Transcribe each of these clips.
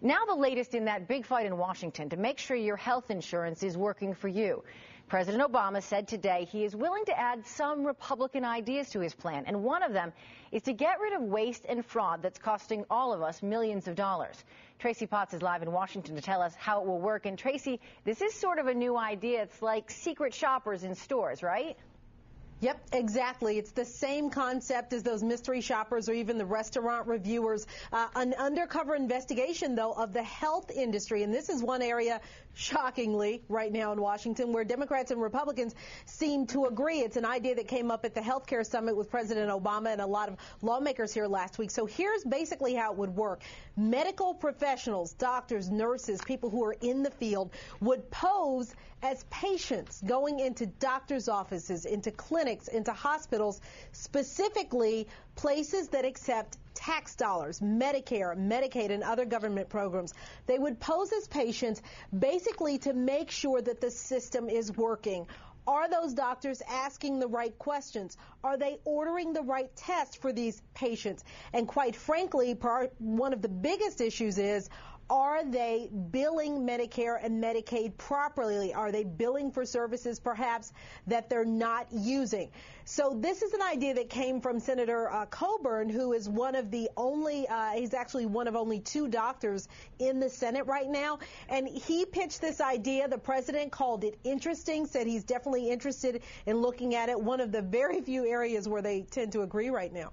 Now the latest in that big fight in Washington to make sure your health insurance is working for you. President Obama said today he is willing to add some Republican ideas to his plan, and one of them is to get rid of waste and fraud that's costing all of us millions of dollars. Tracy Potts is live in Washington to tell us how it will work. And Tracy, this is sort of a new idea. It's like secret shoppers in stores, right? Yep, exactly. It's the same concept as those mystery shoppers or even the restaurant reviewers. An undercover investigation, though, of the health industry. And this is one area, shockingly, right now in Washington, where Democrats and Republicans seem to agree. It's an idea that came up at the healthcare summit with President Obama and a lot of lawmakers here last week. So here's basically how it would work. Medical professionals, doctors, nurses, people who are in the field would pose as patients going into doctors' offices, into clinics, into hospitals, specifically places that accept tax dollars, Medicare, Medicaid, and other government programs. They would pose as patients basically to make sure that the system is working. Are those doctors asking the right questions? Are they ordering the right tests for these patients? And quite frankly, one of the biggest issues is, are they billing Medicare and Medicaid properly? Are they billing for services perhaps that they're not using? So this is an idea that came from Senator Coburn, who is one of the only, he's actually one of only 2 doctors in the Senate right now. And he pitched this idea. The president called it interesting, said he's definitely interested in looking at it. One of the very few areas where they tend to agree right now.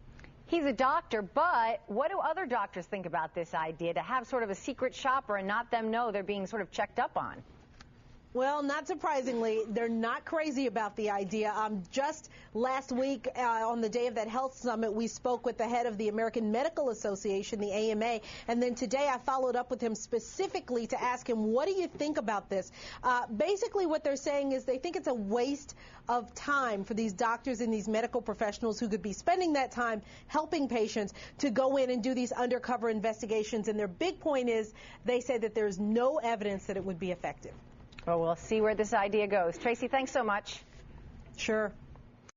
He's a doctor, but what do other doctors think about this idea to have sort of a secret shopper and not them know they're being sort of checked up on? Well, not surprisingly, they're not crazy about the idea. Just last week, on the day of that health summit, we spoke with the head of the American Medical Association, the AMA, and then today I followed up with him specifically to ask him, what do you think about this? Basically, what they're saying is they think it's a waste of time for these doctors and these medical professionals who could be spending that time helping patients to go in and do these undercover investigations. And their big point is they say that there's no evidence that it would be effective. Well, we'll see where this idea goes. Tracy, thanks so much. Sure.